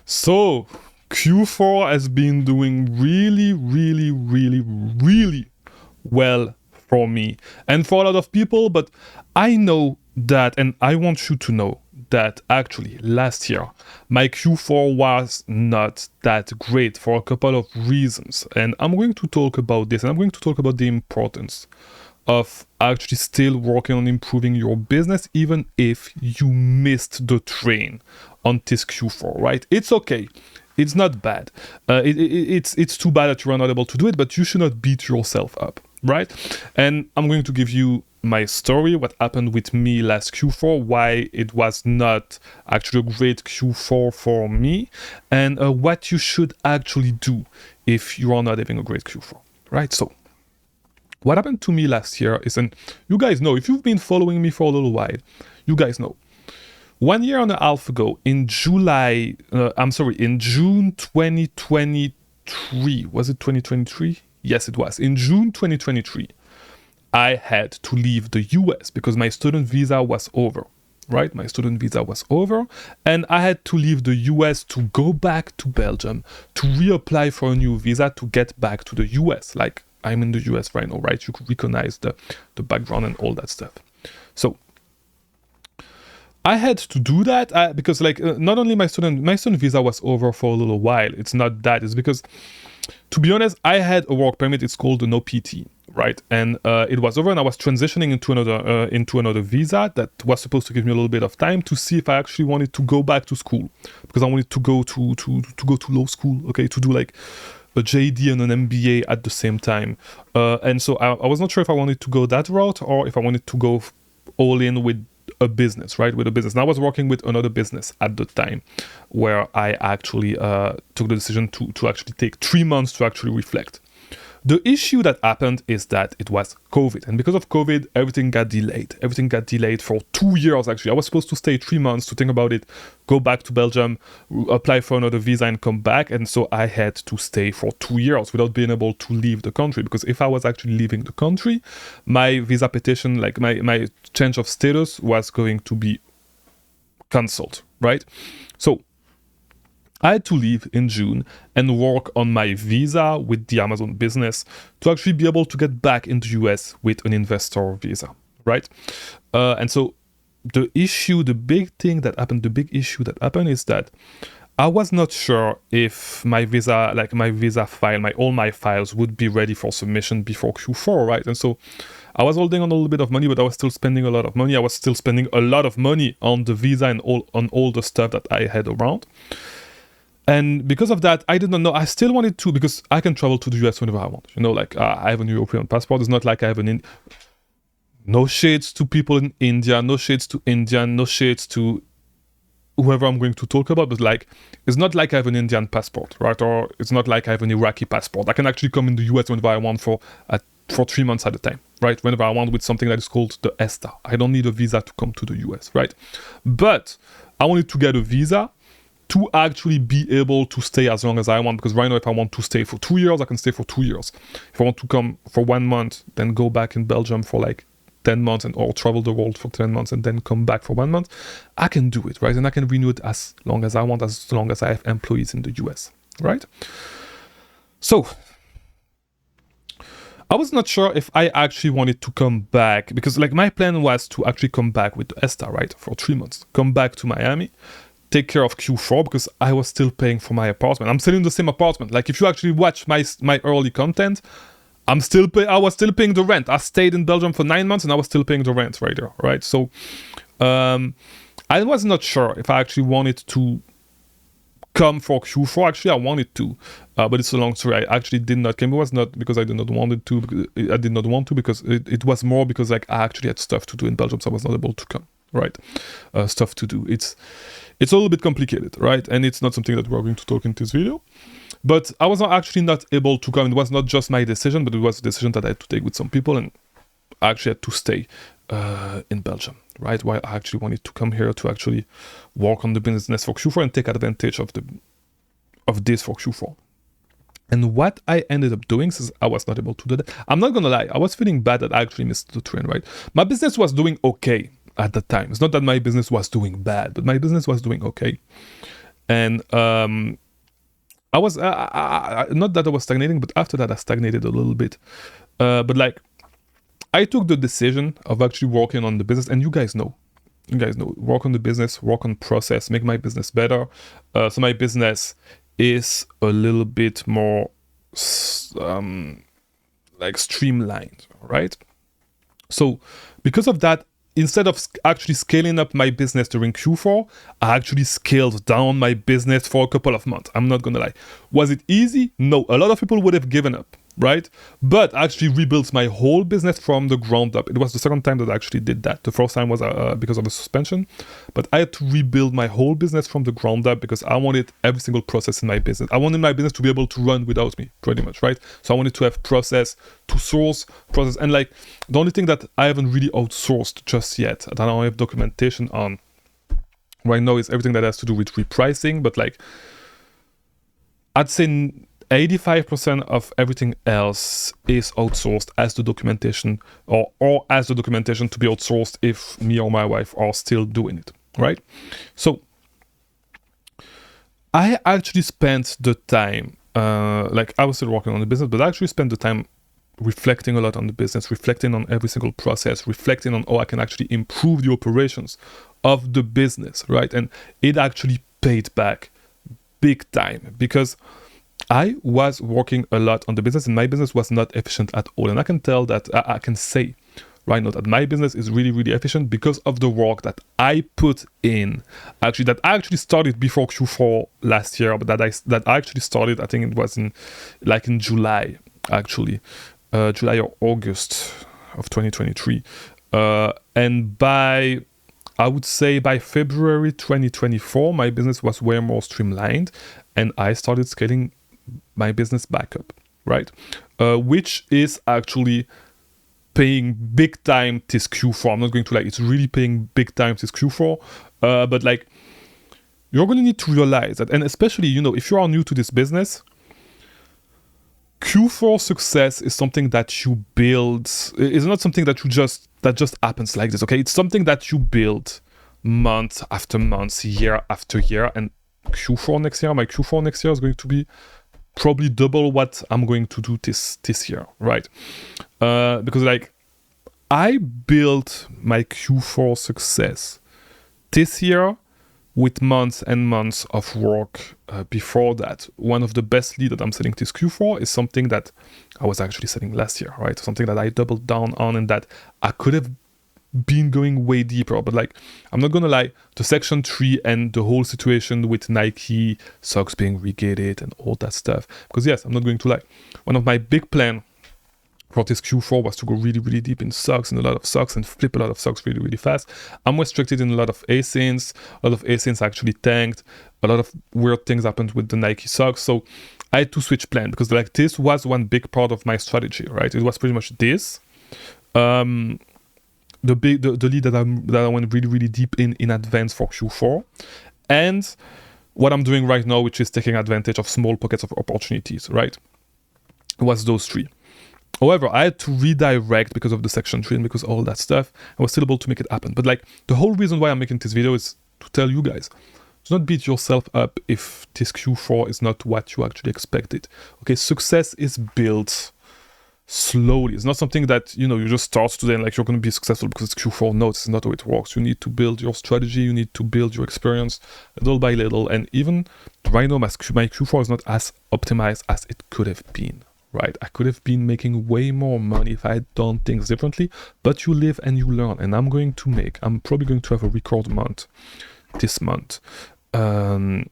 So Q4 has been doing really, really, really, really well for me and for a lot of people. But I know that, and I want you to know that actually last year my Q4 was not that great for a couple of reasons. And I'm going to talk about this, and I'm going to talk about the importance of actually still working on improving your business even if you missed the train on this Q4, right? It's okay. It's not bad. It's too bad that you are not able to do it, but you should not beat yourself up, right? And I'm going to give you my story, what happened with me last Q4, why it was not actually a great Q4 for me, and what you should actually do if you are not having a great Q4, right? So what happened to me last year is, and you guys know, if you've been following me for a little while, you guys know. 1 year and a half ago, in June 2023, was it 2023? Yes, it was. In June 2023, I had to leave the US because my student visa was over, right? My student visa was over, and I had to leave the US to go back to Belgium to reapply for a new visa to get back to the US. Like, I'm in the US right now, right? You could recognize the background and all that stuff. So I had to do that because, like, not only my student visa was over for a little while. It's not that. It's because, to be honest, I had a work permit. It's called an OPT, right? And it was over, and I was transitioning into another visa that was supposed to give me a little bit of time to see if I actually wanted to go back to school, because I wanted to go to law school, okay, to do like a JD and an MBA at the same time. And so I was not sure if I wanted to go that route or if I wanted to go all in with a business, right? With a business. And I was working with another business at the time where I actually took the decision to actually take 3 months to actually reflect. The issue that happened is that it was COVID. And because of COVID, everything got delayed. Everything got delayed for 2 years, actually. I was supposed to stay 3 months to think about it, go back to Belgium, apply for another visa and come back. And so I had to stay for 2 years without being able to leave the country. Because if I was actually leaving the country, my visa petition, like my change of status was going to be cancelled, right? So I had to leave in June and work on my visa with the Amazon business to actually be able to get back in the US with an investor visa, right? And so the issue that happened is that I was not sure if my visa file, all my files would be ready for submission before Q4, right? And so I was holding on a little bit of money, but I was still spending a lot of money. I was still spending a lot of money on the visa and on all the stuff that I had around. And because of that, I didn't know. I still wanted to, because I can travel to the US whenever I want. You know, like I have a European passport. It's not like I have no shades to people in India, no shades to Indian, no shades to whoever I'm going to talk about. But like, it's not like I have an Indian passport, right? Or it's not like I have an Iraqi passport. I can actually come in the US whenever I want for 3 months at a time, right? Whenever I want, with something that is called the ESTA. I don't need a visa to come to the US, right? But I wanted to get a visa to actually be able to stay as long as I want, because right now, if I want to stay for 2 years, I can stay for 2 years. If I want to come for 1 month, then go back in Belgium for like 10 months or travel the world for 10 months and then come back for 1 month, I can do it, right? And I can renew it as long as I want, as long as I have employees in the US, right? So I was not sure if I actually wanted to come back, because like my plan was to actually come back with the ESTA, right? For 3 months, come back to Miami, take care of Q4, because I was still paying for my apartment. I'm still in the same apartment. Like if you actually watch my early content, I was still paying the rent. I stayed in Belgium for 9 months and I was still paying the rent right there, right? So I was not sure if I actually wanted to come for Q4. Actually, I wanted to, but it's a long story. I actually did not come. It was not because I did not want to. I did not want to, because it was more because like I actually had stuff to do in Belgium, so I was not able to come. Right, stuff to do. It's a little bit complicated, right? And it's not something that we're going to talk in this video. But I was not able to come. It was not just my decision, but it was a decision that I had to take with some people, and I actually had to stay in Belgium, right? While I actually wanted to come here to actually work on the business for Q4 and take advantage of this for Q4. And what I ended up doing, since I was not able to do that, I'm not gonna lie, I was feeling bad that I actually missed the train, right? My business was doing okay at the time. It's not that my business was doing bad, but my business was doing okay. And I was not that I was stagnating, but after that I stagnated a little bit. But like I took the decision of actually working on the business, and you guys know, work on the business, work on process, make my business better. So my business is a little bit more like streamlined, right? So because of that, instead of actually scaling up my business during Q4, I actually scaled down my business for a couple of months. I'm not gonna lie. Was it easy? No. A lot of people would have given up, right? But I actually rebuilt my whole business from the ground up. It was the second time that I actually did that. The first time was because of a suspension, but I had to rebuild my whole business from the ground up because I wanted every single process in my business. I wanted my business to be able to run without me, pretty much, right? So I wanted to have process, to source, process, and like the only thing that I haven't really outsourced just yet, that I don't have documentation on right now, is everything that has to do with repricing. But like I'd say 85% of everything else is outsourced as the documentation, or as the documentation to be outsourced if me or my wife are still doing it, right? So I actually spent the time, like I was still working on the business, but I actually spent the time reflecting a lot on the business, reflecting on every single process, reflecting on how I can actually improve the operations of the business, right? And it actually paid back big time because I was working a lot on the business and my business was not efficient at all. And I can tell that, I can say right now that my business is really, really efficient because of the work that I put in. Actually, that I actually started before Q4 last year, but that I actually started, I think it was in July, actually. July or August of 2023. And I would say by February 2024, my business was way more streamlined and I started scaling my business back up, right? Which is actually paying big time this Q4. I'm not going to lie, it's really paying big time this Q4. But like, you're going to need to realize that, and especially, if you are new to this business, Q4 success is something that you build. It's not something that just happens like this, okay? It's something that you build month after month, year after year. And my Q4 next year is going to be probably double what I'm going to do this year, right? Because like I built my Q4 success this year with months and months of work before that. One of the best leads that I'm selling this Q4 is something that I was actually selling last year, right? Something that I doubled down on and that I could have been going way deeper. But like, I'm not gonna lie, the Section 3 and the whole situation with Nike socks being regated and all that stuff. Because yes, I'm not going to lie, one of my big plans for this Q4 was to go really, really deep in socks and a lot of socks and flip a lot of socks really, really fast. I'm restricted in a lot of ASINs. A lot of ASINs actually tanked. A lot of weird things happened with the Nike socks. So I had to switch plan because like this was one big part of my strategy, right? It was pretty much this. The lead that I went really, really deep in advance for Q4. And what I'm doing right now, which is taking advantage of small pockets of opportunities, right? It was those three. However, I had to redirect because of the Section 3 and because of all that stuff. I was still able to make it happen. But like the whole reason why I'm making this video is to tell you guys, do not beat yourself up if this Q4 is not what you actually expected. Okay, success is built slowly. It's not something that, you just start today and like you're going to be successful because it's Q4. No, this is not how it works. You need to build your strategy. You need to build your experience little by little. And even right now, my Q4 is not as optimized as it could have been. Right, I could have been making way more money if I had done things differently, but you live and you learn, and I'm probably going to have a record month this month. I don't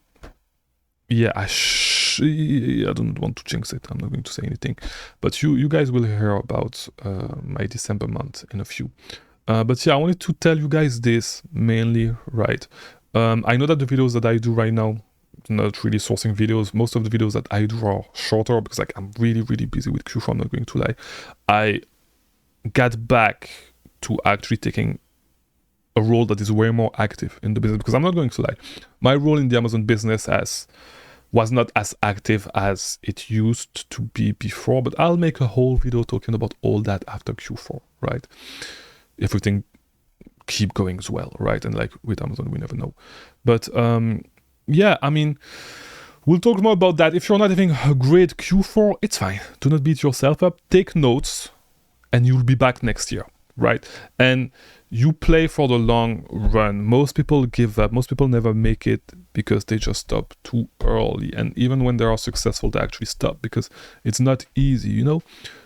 want to jinx it. I'm not going to say anything, but you guys will hear about my December month in a few. But yeah, I wanted to tell you guys this mainly, right? I know that the videos that I do right now, not really sourcing videos. Most of the videos that I do are shorter because like I'm really, really busy with Q4. I'm not going to lie. I got back to actually taking a role that is way more active in the business because I'm not going to lie. My role in the Amazon business was not as active as it used to be before, but I'll make a whole video talking about all that after Q4, right? Everything keep going as well, right? And like with Amazon, we never know. But yeah, I mean, we'll talk more about that. If you're not having a great Q4, it's fine. Do not beat yourself up. Take notes, and you'll be back next year, right? And you play for the long run. Most people give up. Most people never make it because they just stop too early. And even when they are successful, they actually stop because it's not easy, you know?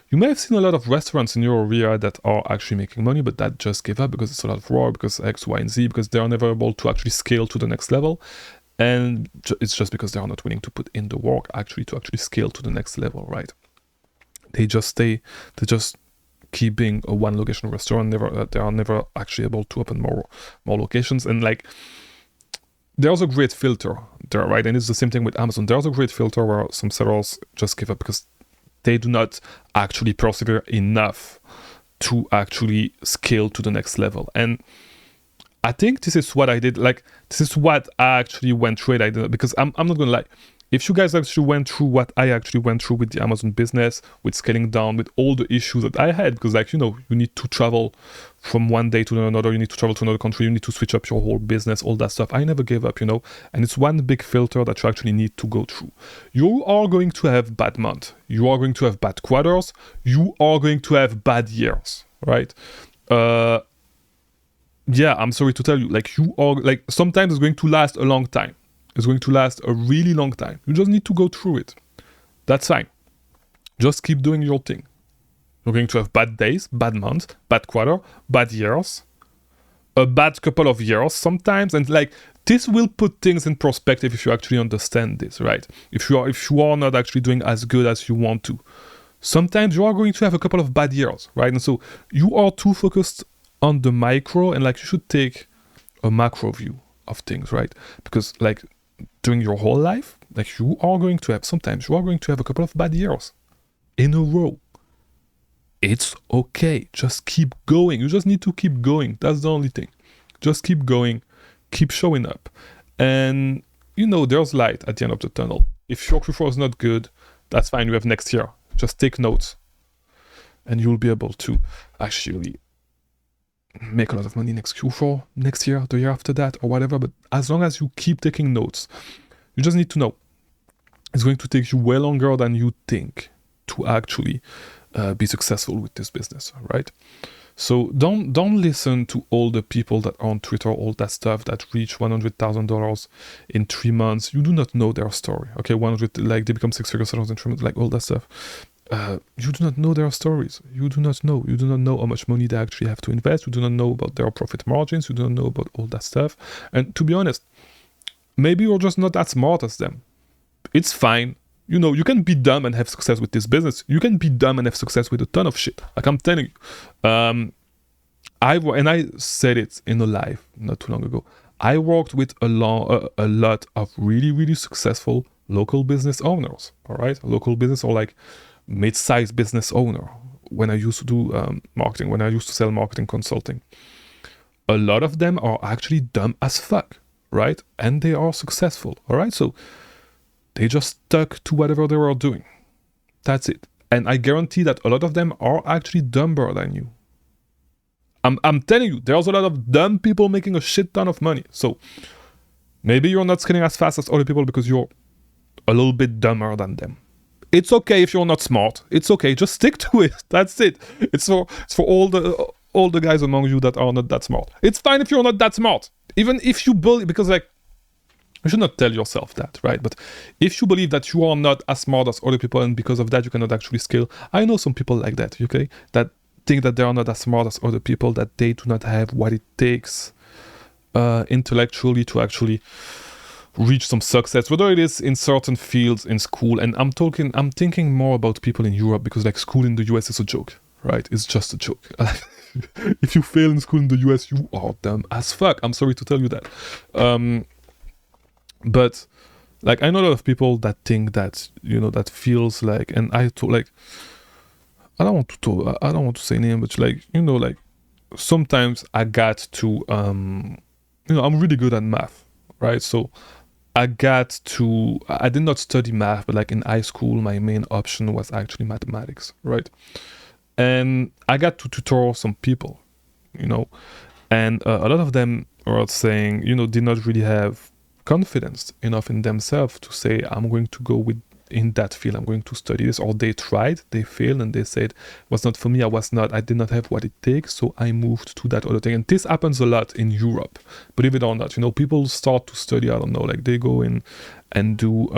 You may have seen a lot of restaurants in your area that are actually making money, but that just give up because it's a lot of work, because X, Y, and Z, because they are never able to actually scale to the next level. And it's just because they are not willing to put in the work actually to actually scale to the next level, right? They just keep being a one location restaurant. They are never actually able to open more locations. And like, there's a great filter there, right? And it's the same thing with Amazon. There's a great filter where some sellers just give up because they do not actually persevere enough to actually scale to the next level. And I think this is what I did. Like, this is what I actually went through. I did, because I'm not gonna lie. If you guys actually went through what I actually went through with the Amazon business, with scaling down, with all the issues that I had, because like, you know, you need to travel from one day to another, you need to travel to another country, you need to switch up your whole business, all that stuff. I never gave up, you know, and it's one big filter that you actually need to go through. You are going to have bad months. You are going to have bad quarters. You are going to have bad years, right? Yeah, I'm sorry to tell you, like, you are, like, sometimes it's going to last a long time. It's going to last a really long time. You just need to go through it. That's fine. Just keep doing your thing. You're going to have bad days, bad months, bad quarter, bad years, a bad couple of years sometimes, and like, this will put things in perspective if you actually understand this, right? If you are not actually doing as good as you want to, sometimes you are going to have a couple of bad years, right? And so you are too focused on the micro, and like, you should take a macro view of things, right? Because like, during your whole life, like, sometimes you are going to have a couple of bad years in a row. It's okay. Just keep going. You just need to keep going. That's the only thing. Just keep going, keep showing up. And, you know, there's light at the end of the tunnel. If your Q4 is not good, that's fine. You have next year. Just take notes. And you'll be able to actually make a lot of money next Q4, next year, the year after that, or whatever. But as long as you keep taking notes, you just need to know. It's going to take you way longer than you think to actually be successful with this business, right? So don't listen to all the people that are on Twitter, all that stuff that reach $100,000 in 3 months. You do not know their story. Okay, 100, like, they become six-figure sellers in 3 months, like all that stuff. You do not know their stories. You do not know. You do not know how much money they actually have to invest. You do not know about their profit margins. You do not know about all that stuff. And to be honest, maybe you're just not that smart as them. It's fine. You know, you can be dumb and have success with this business. You can be dumb and have success with a ton of shit. Like, I'm telling you. I said it in a live not too long ago. I worked with a lot of really, really successful local business owners. All right, local business, or like mid-sized business owner. When I used to do marketing, when I used to sell marketing consulting, a lot of them are actually dumb as fuck, right? And they are successful. All right, so they just stuck to whatever they were doing. That's it. And I guarantee that a lot of them are actually dumber than you. I'm telling you, there's a lot of dumb people making a shit ton of money. So maybe you're not scaling as fast as other people because you're a little bit dumber than them. It's okay if you're not smart. It's okay. Just stick to it. That's it. It's for all the guys among you that are not that smart. It's fine if you're not that smart. Even if you believe, because like, you should not tell yourself that, right? But if you believe that you are not as smart as other people and because of that you cannot actually scale, I know some people like that, okay? That think that they are not as smart as other people, that they do not have what it takes intellectually to actually reach some success, whether it is in certain fields in school. And I'm thinking more about people in Europe, because like, school in the US is a joke, right? It's just a joke. If you fail in school in the US, you are dumb as fuck. I'm sorry to tell you that. But like, I know a lot of people that think that, you know, that feels like, and I don't want to say name, but like, you know, like, sometimes I got to, you know, I'm really good at math, right? So I did not study math, but like in high school, my main option was actually mathematics, right? And I got to tutor some people, you know, and a lot of them were saying, you know, did not really have confidence enough in themselves to say, I'm going to go in that field, I'm going to study this, or they tried, they failed, and they said, it was not for me, I did not have what it takes, so I moved to that other thing. And this happens a lot in Europe, believe it or not. People start to study, I don't know, like they go in and do,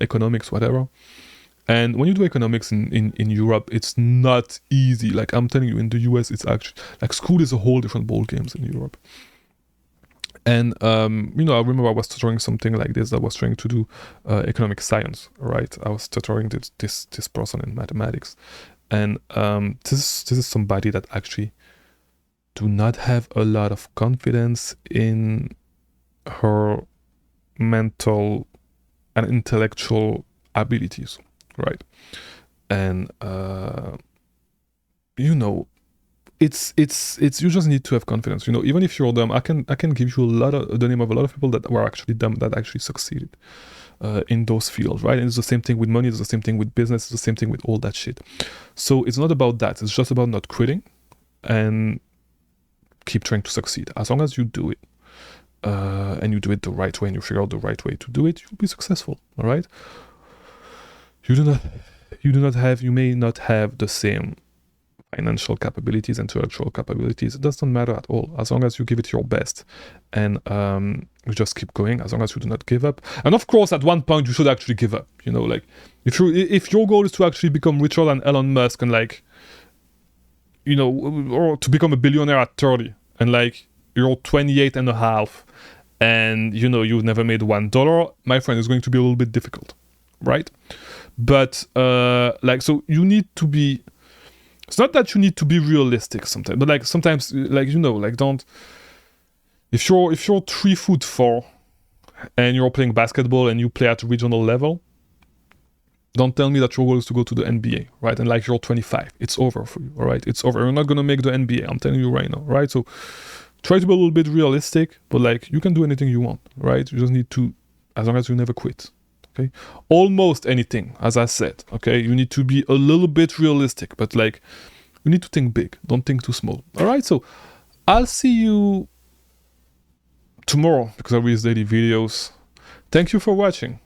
economics, whatever. And when you do economics in Europe, it's not easy. Like I'm telling you, in the US, it's actually, like school is a whole different ball games in Europe. And, I remember I was tutoring something like this. I was trying to do economic science, right? I was tutoring this person in mathematics. And this is somebody that actually do not have a lot of confidence in her mental and intellectual abilities, right? And, it's you just need to have confidence. Even if you're dumb, I can give you the name of a lot of people that were actually dumb that actually succeeded in those fields, right? And it's the same thing with money, it's the same thing with business, it's the same thing with all that shit. So it's not about that, it's just about not quitting and keep trying to succeed. As long as you do it, and you do it the right way, and you figure out the right way to do it, you'll be successful. All right. You may not have the same financial capabilities, intellectual capabilities. It doesn't matter at all, as long as you give it your best, and you just keep going. As long as you do not give up, and of course, at one point you should actually give up. Like if your goal is to actually become richer than Elon Musk and or to become a billionaire at 30, and like you're 28 and a half, and you've never made $1, my friend, it's going to be a little bit difficult, right? But so you need to be. It's not that you need to be realistic sometimes, but sometimes, don't. If you're 3'4" and you're playing basketball and you play at regional level, don't tell me that your goal is to go to the NBA, right? And you're 25, it's over for you, all right? It's over. You're not gonna make the NBA. I'm telling you right now, right? So try to be a little bit realistic, but you can do anything you want, right? You just need to, as long as you never quit. Okay, almost anything, as I said. Okay, you need to be a little bit realistic, but you need to think big. Don't think too small. All right, so I'll see you tomorrow because I release daily videos. Thank you for watching.